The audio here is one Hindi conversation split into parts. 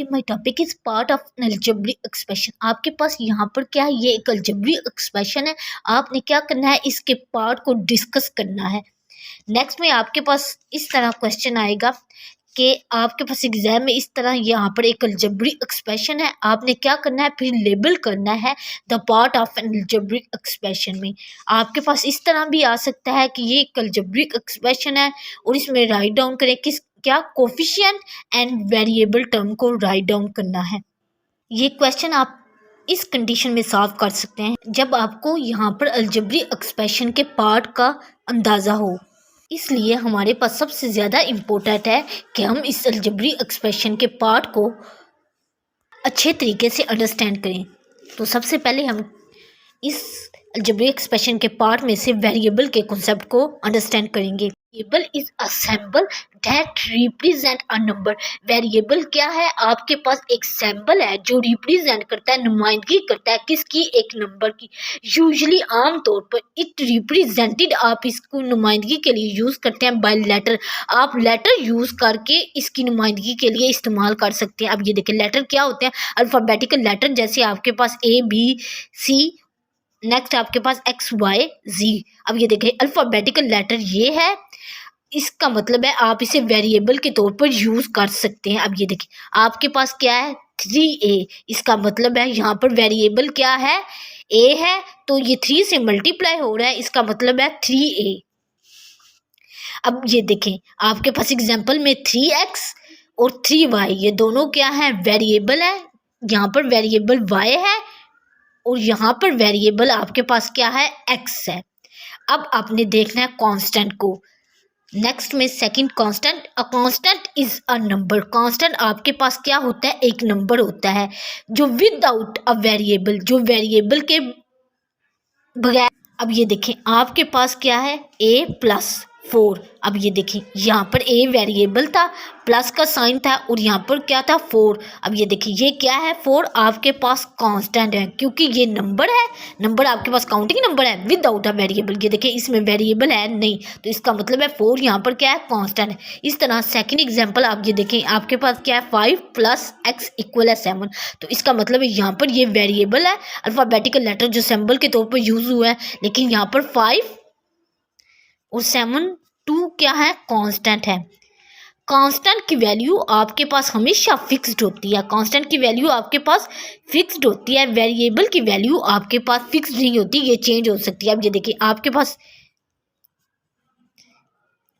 My topic is part of N algebraic expression. आपके पास यहाँ पर क्या है, ये एक अलजेब्रिक एक्सप्रेशन है। आपने क्या करना है, इसके पार्ट को डिस्कस करना है। नेक्स्ट में आपके पास इस तरह क्वेश्चन आएगा कि आपके पास एग्जाम में इस तरह यहाँ पर एक अलजेब्रिक एक्सप्रेशन है, आपने क्या करना है, फिर लेबल करना है the part of N algebraic expression में। आपके पास इस तरह भी आ सकता है कि ये एक अलजेब्रिक एक्सप्रेशन है और इसमें राइट डाउन करें किस क्या कोफिशिएंट एंड वेरिएबल टर्म को राइट डाउन करना है। ये क्वेश्चन आप इस कंडीशन में सॉल्व कर सकते हैं जब आपको यहाँ पर अलजेब्रिक एक्सप्रेशन के पार्ट का अंदाज़ा हो। इसलिए हमारे पास सबसे ज़्यादा इम्पोर्टेंट है कि हम इस अलजेब्रिक एक्सप्रेशन के पार्ट को अच्छे तरीके से अंडरस्टैंड करें। तो सबसे पहले हम इस अलजेब्रिक एक्सप्रेशन के पार्ट में से वेरिएबल के कॉन्सेप्ट को अंडरस्टैंड करेंगे। Variable is a symbol that represent a number. Variable क्या है, आपके पास एक सिंबल है जो रिप्रेजेंट करता है, नुमाइंदगी करता है किसकी, एक नंबर की। यूजुअली आमतौर पर इट रिप्रेजेंटेड, आप इसको नुमाइंदगी के लिए यूज करते हैं बाय लेटर। आप लेटर यूज करके इसकी नुमाइंदगी के लिए इस्तेमाल कर सकते हैं। अब ये देखिए लेटर क्या होते हैं, अल्फाबेटिकल लेटर, जैसे आपके पास ABC, नेक्स्ट आपके पास XYZ। अब ये देखिए अल्फाबेटिकल लेटर ये है, इसका मतलब है आप इसे वेरिएबल के तौर पर यूज कर सकते हैं। अब ये देखिए आपके पास क्या है 3A, इसका मतलब है यहाँ पर वेरिएबल क्या है, A है, तो ये 3 से मल्टीप्लाई हो रहा है, इसका मतलब है 3A। अब ये देखें आपके पास एग्जाम्पल में 3X और 3Y, ये दोनों क्या है, वेरिएबल है। यहाँ पर वेरिएबल Y है और यहाँ पर वेरिएबल आपके पास क्या है, X है। अब आपने देखना है कांस्टेंट को। नेक्स्ट में second constant, a constant is a number. Constant आपके पास क्या होता है, एक नंबर होता है जो विदाउट अ वेरिएबल, जो वेरिएबल के बगैर। अब ये देखें आपके पास क्या है, A+4। अब ये देखें यहाँ पर A वेरिएबल था, प्लस का साइन था और यहाँ पर क्या था 4। अब ये देखिए ये क्या है, 4 आपके पास कांस्टेंट है क्योंकि ये नंबर है, नंबर आपके पास काउंटिंग नंबर है विदाउट अ वेरिएबल। ये देखिए इसमें वेरिएबल है नहीं, तो इसका मतलब है 4 यहाँ पर क्या है, कांस्टेंट है। इस तरह सेकंड एग्जांपल आप ये देखें आपके पास क्या है, 5 + x = 7, तो इसका मतलब है यहाँ पर ये वेरिएबल है, अल्फ़ाबेटिकल लेटर जो सिंबल के तौर पर यूज हुआ है, लेकिन यहाँ पर 5 और 7 2 क्या है, कांस्टेंट है। कांस्टेंट की वैल्यू आपके पास हमेशा फिक्स्ड होती है, कांस्टेंट की वैल्यू आपके पास फिक्स्ड होती है। वेरिएबल की वैल्यू आपके पास फिक्स्ड नहीं होती, ये चेंज हो सकती है। अब ये देखिए आपके पास,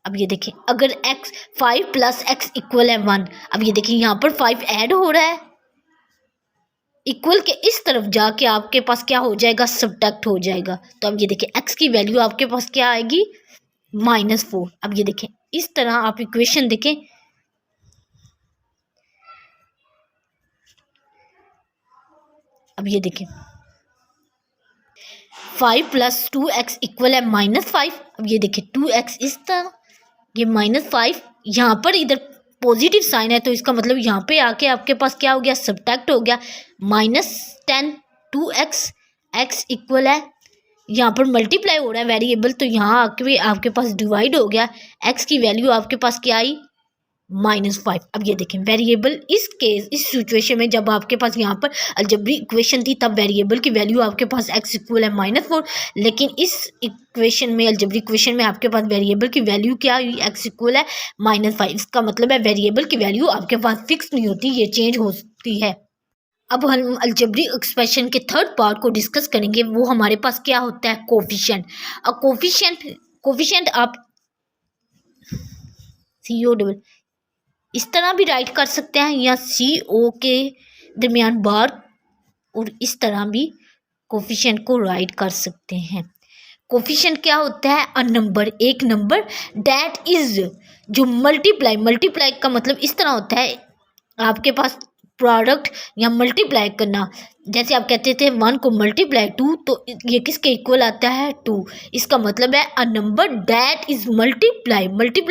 अब ये देखिए अगर 5 + x = 1, अब ये देखिए यहाँ पर 5 ऐड हो रहा है, इक्वल के इस तरफ जाके आपके पास क्या हो जाएगा, सब्ट्रैक्ट हो जाएगा। तो अब ये देखिए x की वैल्यू आपके पास क्या आएगी, -4। अब ये देखें इस तरह आप इक्वेशन देखें, अब ये देखें 5 + 2x = -5। अब ये देखिए 2x इस तरह, ये -5, यहाँ पर इधर पॉजिटिव साइन है तो इसका मतलब यहाँ पे आके आपके पास क्या हो गया, सब्ट्रैक्ट हो गया, -10 2x, x इक्वल है, यहाँ पर मल्टीप्लाई हो रहा है वेरिएबल, तो यहाँ आके आपके पास डिवाइड हो गया, x की वैल्यू आपके पास क्या आई, -5। अब ये देखें वेरिएबल इस सिचुएशन में जब आपके पास यहाँ पर अलजेब्रिक इक्वेशन थी तब वेरिएबल की वैल्यू आपके पास x = -4, लेकिन इस इक्वेशन में, अलजेब्रिक इक्वेशन में आपके पास वेरिएबल की वैल्यू क्या हुई, x = -5। इसका मतलब है वेरिएबल की वैल्यू आपके पास फिक्स नहीं होती, ये चेंज होती है। अब हम अलजेब्रिक एक्सप्रेशन के थर्ड पार्ट को डिस्कस करेंगे, वो हमारे पास क्या होता है, कोफिशिएंट। कोफिशिएंट आप CO इस तरह भी राइट कर सकते हैं या CO के दरमियान बार, और इस तरह भी कोफिशिएंट को राइट कर सकते हैं। कोफिशिएंट क्या होता है, अ नंबर, एक नंबर दैट इज, जो मल्टीप्लाई का मतलब इस तरह होता है आपके पास प्रोडक्ट या मल्टीप्लाई करना, जैसे आप कहते थे 1 को मल्टीप्लाई 2, तो ये किसके इक्वल आता है, 2। इसका मतलब है a number that is multiply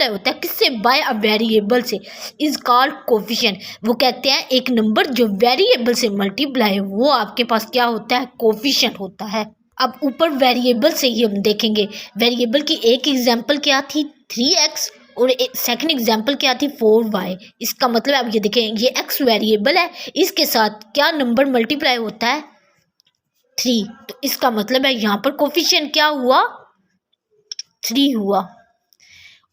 होता है किससे, बाय अ वेरिएबल से, इज कॉल्ड कोफिशिएंट। वो कहते हैं एक नंबर जो वेरिएबल से मल्टीप्लाई, वो आपके पास क्या होता है, कोफिशिएंट होता है। अब ऊपर वेरिएबल से ही हम देखेंगे, वेरिएबल की एक एग्जांपल क्या थी, 3x और सेकंड एग्जांपल क्या थी 4y। इसका मतलब आप ये देखें ये x वेरिएबल है, इसके साथ क्या नंबर मल्टीप्लाई होता है 3, तो इसका मतलब है यहाँ पर कोफिशिएंट क्या हुआ 3 हुआ।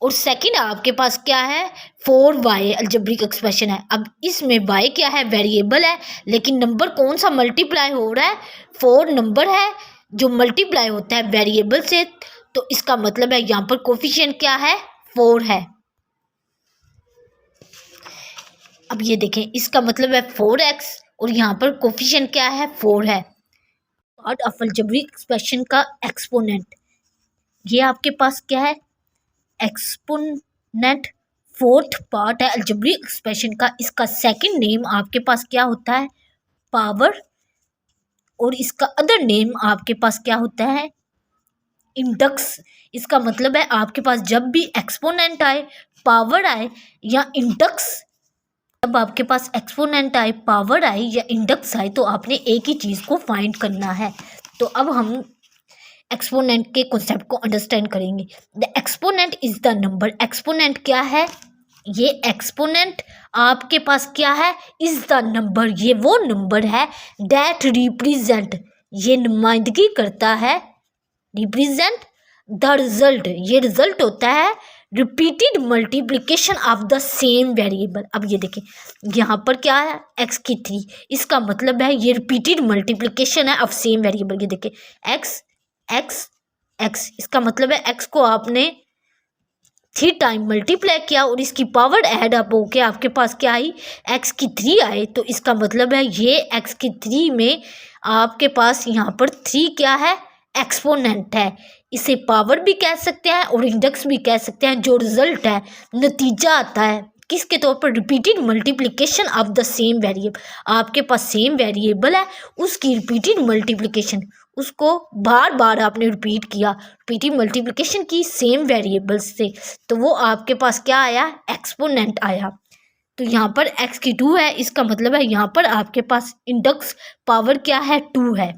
और सेकंड आपके पास क्या है 4y अलजेब्रिक एक्सप्रेशन है। अब इसमें y क्या है वेरिएबल है, लेकिन नंबर कौन सा मल्टीप्लाई हो रहा है 4 नंबर है जो मल्टीप्लाई होता है वेरिएबल से, तो इसका मतलब है यहाँ पर कोफिशिएंट क्या है 4 है। अब ये देखें इसका मतलब है 4x और यहाँ पर कोफिशिएंट क्या है 4 है। पार्ट ऑफ अलजेब्रिक एक्सप्रेशन का एक्सपोनेंट, ये आपके पास क्या है एक्सपोनेंट, फोर्थ पार्ट है अलजेब्रिक एक्सप्रेशन का। इसका सेकंड नेम आपके पास क्या होता है पावर, और इसका अदर नेम आपके पास क्या होता है इंडेक्स। इसका मतलब है आपके पास जब भी एक्सपोनेंट आए, पावर आए या इंडेक्स, जब आपके पास एक्सपोनेंट आए, पावर आए या इंडेक्स आए, तो आपने एक ही चीज़ को फाइंड करना है। तो अब हम एक्सपोनेंट के कॉन्सेप्ट को अंडरस्टैंड करेंगे। The exponent is the number, exponent क्या है, ये एक्सपोनेंट आपके पास क्या है इज द नंबर, ये वो नंबर है दैट रिप्रेजेंट, ये नुमाइंदगी करता है, रिप्रेजेंट द रिजल्ट, ये रिजल्ट होता है repeated multiplication of the same variable. अब ये देखें यहाँ पर क्या है x की 3, इसका मतलब है ये रिपीटेड मल्टीप्लिकेशन है ऑफ सेम वेरिएबल। ये देखें x x x, इसका मतलब है x को आपने 3 टाइम मल्टीप्लाई किया और इसकी पावर ऐड अप होके आपके पास क्या आई x की 3 आए, तो इसका मतलब है ये x की 3 में आपके पास यहाँ पर 3 क्या है एक्सपोनेंट है। इसे पावर भी कह सकते हैं और इंडेक्स भी कह सकते हैं। जो रिजल्ट है नतीजा आता है किसके तौर पर repeated multiplication of the same variable, आपके पास सेम वेरिएबल है उसकी रिपीटेड मल्टीप्लिकेशन, उसको बार बार आपने रिपीट किया, रिपीटेड मल्टीप्लिकेशन की सेम वेरिएबल से, तो वो आपके पास क्या आया एक्सपोनेंट आया। तो यहाँ पर x की 2 है, इसका मतलब है यहाँ पर आपके पास इंडेक्स पावर क्या है 2 है।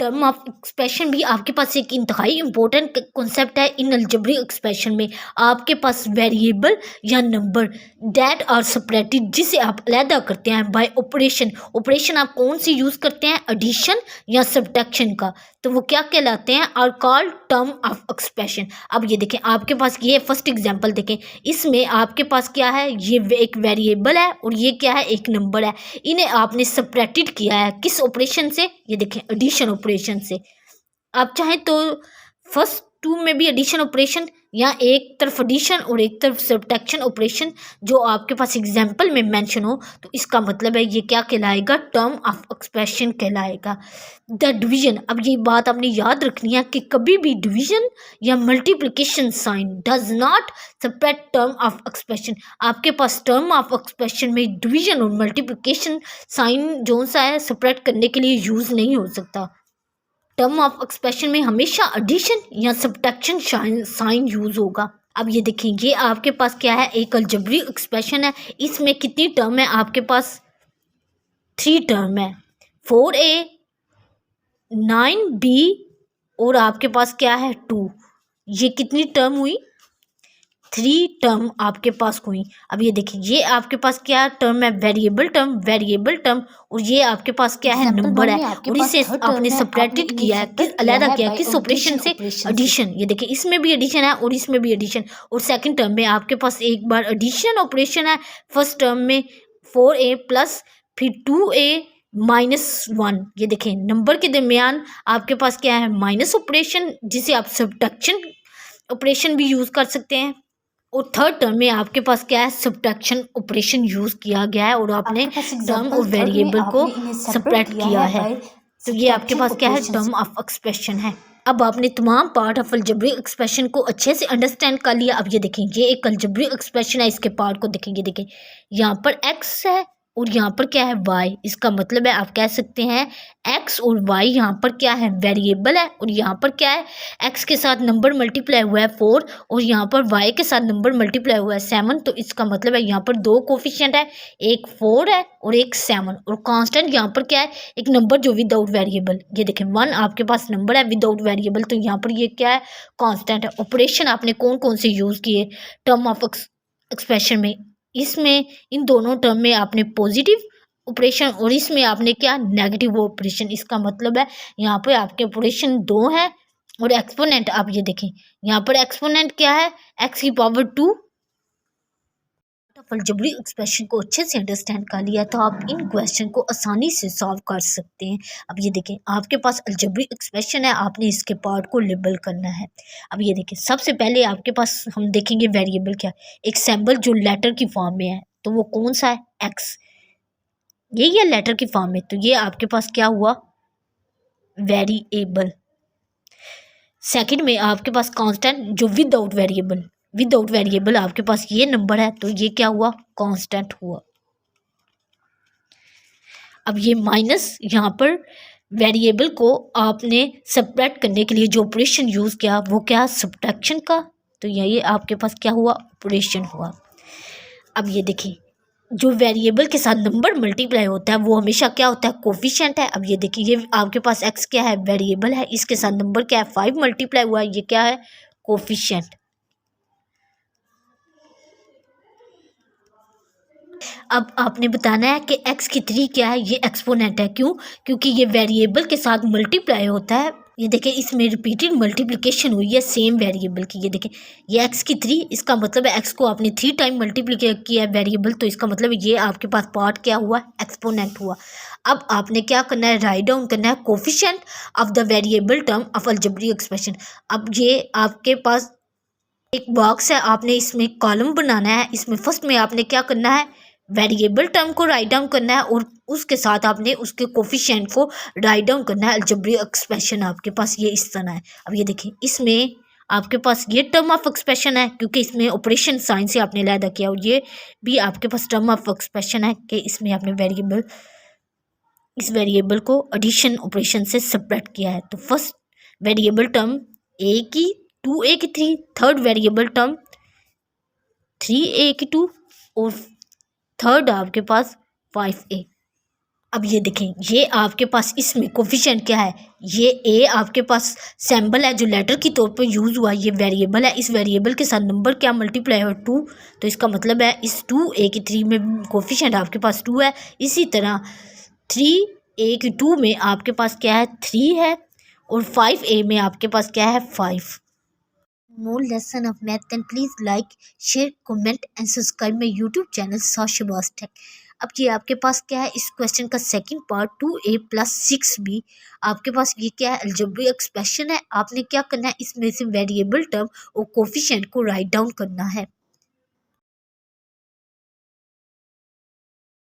टर्म ऑफ एक्सप्रेशन भी आपके पास एक इंतहाई इंपॉर्टेंट कॉन्सेप्ट है इन अलजेब्रिक एक्सप्रेशन में। आपके पास वेरिएबल या नंबर दैट आर सेपरेटेड, जिसे आप अलहदा करते हैं बाय ऑपरेशन, ऑपरेशन आप कौन सी यूज़ करते हैं एडिशन या सब्ट्रैक्शन का, तो वो क्या कहलाते हैं are called term of expression. अब ये देखें आपके पास ये फर्स्ट एग्जांपल देखें, इसमें आपके पास क्या है ये एक वेरिएबल है और ये क्या है एक नंबर है, इन्हें आपने सेपरेटेड किया है किस ऑपरेशन से, ये देखें एडिशन ऑपरेशन से। आप चाहें तो फर्स्ट 2 में भी एडिशन ऑपरेशन या एक तरफ एडिशन और एक तरफ सब्ट्रैक्शन ऑपरेशन जो आपके पास एग्जांपल में मेंशन हो, तो इसका मतलब है ये क्या कहलाएगा टर्म ऑफ एक्सप्रेशन कहलाएगा। द डिवीजन, अब ये बात आपने याद रखनी है कि कभी भी डिवीजन या multiplication sign does not separate term of expression. आपके पास टर्म ऑफ एक्सप्रेशन में डिवीजन और मल्टीप्लिकेशन साइन जो सा है सेपरेट करने के लिए यूज़ नहीं हो सकता। टर्म ऑफ एक्सप्रेशन में हमेशा एडिशन या सब्ट्रैक्शन साइन यूज होगा। अब ये देखें ये आपके पास क्या है एक अलजेब्रिक एक्सप्रेशन है, इसमें कितनी टर्म है आपके पास 3 टर्म है 4a 9b और आपके पास क्या है 2, ये कितनी टर्म हुई 3 टर्म आपके पास हुई। अब ये देखिए ये आपके पास क्या टर्म है वेरिएबल टर्म और ये आपके पास क्या है नंबर है और इसे आपने सेपरेटेड किया है किस अलग किया किस ऑपरेशन से एडिशन। ये देखिए इसमें भी एडिशन है और इसमें भी एडिशन, और सेकंड टर्म में आपके पास एक बार एडिशन ऑपरेशन है, फर्स्ट टर्म में 4a प्लस फिर 2a -1। ये देखें नंबर के दरमियान आपके पास क्या है माइनस ऑपरेशन जिसे आप सब्ट्रैक्शन ऑपरेशन भी यूज़ कर सकते हैं, और थर्ड टर्म में आपके पास क्या है सब्ट्रैक्शन ऑपरेशन यूज़ किया गया है और आपने टर्म और वेरिएबल को सेपरेट किया है। तो ये आपके पास क्या है टर्म ऑफ एक्सप्रेशन है। अब आपने तमाम पार्ट ऑफ अलजेब्रिक एक्सप्रेशन को अच्छे से अंडरस्टैंड कर लिया। अब ये देखें ये एक अलजेब्रिक एक्सप्रेशन है, इसके पार्ट को देखेंगे, देखें यहाँ पर x है और यहाँ पर क्या है y। इसका मतलब है आप कह सकते हैं x और y यहाँ पर क्या है वेरिएबल है, और यहाँ पर क्या है x के साथ नंबर मल्टीप्लाई हुआ है 4 और यहाँ पर y के साथ नंबर मल्टीप्लाई हुआ है 7। तो इसका मतलब है यहाँ पर दो कोफिशिएंट है, एक 4 है और एक 7। और कांस्टेंट यहाँ पर क्या है एक नंबर जो विदाउट वेरिएबल। ये देखें 1 आपके पास नंबर है विदाउट वेरिएबल, तो यहाँ पर ये क्या है कांस्टेंट है। ऑपरेशन आपने कौन कौन से यूज़ किए टर्म ऑफ एक्सप्रेशन में, इसमें इन दोनों टर्म में आपने पॉजिटिव ऑपरेशन और इसमें आपने क्या नेगेटिव ऑपरेशन। इसका मतलब है यहाँ पे आपके ऑपरेशन दो हैं और एक्सपोनेंट आप ये देखें यहाँ पर एक्सपोनेंट क्या है x की पावर 2। अलजेब्रिक एक्सप्रेशन को अच्छे से अंडरस्टैंड कर लिया तो आप इन क्वेश्चन को आसानी से सॉल्व कर सकते हैं। अब ये देखें आपके पास अलजेब्रिक एक्सप्रेशन है, आपने इसके पार्ट को लेबल करना है। अब ये देखें सबसे पहले आपके पास हम देखेंगे वेरिएबल क्या, एक सिंबल जो लेटर की फॉर्म में है तो वो कौन सा है x, यही है लेटर की फॉर्म में, तो ये आपके पास क्या हुआ वेरिएबल। सेकंड में आपके पास कांस्टेंट जो विदाउट वेरिएबल आपके पास ये नंबर है तो ये क्या हुआ कांस्टेंट हुआ। अब ये माइनस यहाँ पर वेरिएबल को आपने सब्ट्रैक्ट करने के लिए जो ऑपरेशन यूज़ किया वो क्या सब्ट्रैक्शन का, तो ये आपके पास क्या हुआ ऑपरेशन हुआ। अब ये देखिए जो वेरिएबल के साथ नंबर मल्टीप्लाई होता है वो हमेशा क्या होता है कोफिशिएंट है। अब ये देखिए ये आपके पास x क्या है वेरिएबल है, इसके साथ नंबर क्या है 5 मल्टीप्लाई हुआ है, ये क्या है कोफिशिएंट। अब आपने बताना है कि x की 3 क्या है ये एक्सपोनेंट है, क्यों क्योंकि ये वेरिएबल के साथ मल्टीप्लाई होता है। ये देखें इसमें रिपीटेड मल्टीप्लिकेशन हुई है सेम वेरिएबल की। ये देखें ये x की 3, इसका मतलब है x को आपने 3 टाइम मल्टीप्लाई किया है वेरिएबल, तो इसका मतलब है ये आपके पास पार्ट क्या हुआ एक्सपोनेंट हुआ। अब आपने क्या करना है राइट डाउन करना है coefficient of the variable term of algebraic expression. अब ये आपके पास एक बॉक्स है, आपने इसमें कॉलम बनाना है, इसमें फर्स्ट में आपने क्या करना है वेरिएबल टर्म को राइट डाउन करना है और उसके साथ आपने उसके कोफिशिएंट को राइट डाउन करना है। अलजेब्रिक एक्सप्रेशन आपके पास ये इस तरह है। अब ये देखिए इसमें आपके पास ये टर्म ऑफ एक्सप्रेशन है क्योंकि इसमें ऑपरेशन साइन से आपने अलहदा किया, और ये भी आपके पास टर्म ऑफ एक्सप्रेशन है कि इसमें आपने इस वेरिएबल को एडिशन ऑपरेशन से सेपरेट किया है। तो फर्स्ट वेरिएबल टर्म a की 2a की 3, थर्ड वेरिएबल टर्म 3a की 2 और थर्ड आपके पास 5a। अब ये देखें ये आपके पास इसमें कोफिशिएंट क्या है, ये a आपके पास सैम्बल है जो लेटर की तौर पर यूज़ हुआ, ये वेरिएबल है, इस वेरिएबल के साथ नंबर क्या मल्टीप्लाई है 2, तो इसका मतलब है इस 2a की 3 में कोफिशिएंट आपके पास 2 है। इसी तरह 3a की 2 में आपके पास क्या है 3 है और 5a में आपके पास क्या है 5। More lesson of math, then please like, share, comment and subscribe my YouTube channel Sashabaz Tech। अब ये आपके पास क्या है इस क्वेश्चन का सेकंड पार्ट 2a + 6b। आपके पास ये क्या है अलजेब्रिक एक्सप्रेशन है, आपने क्या करना है इसमें से वेरिएबल टर्म और कोफिशिएंट को राइट डाउन करना है।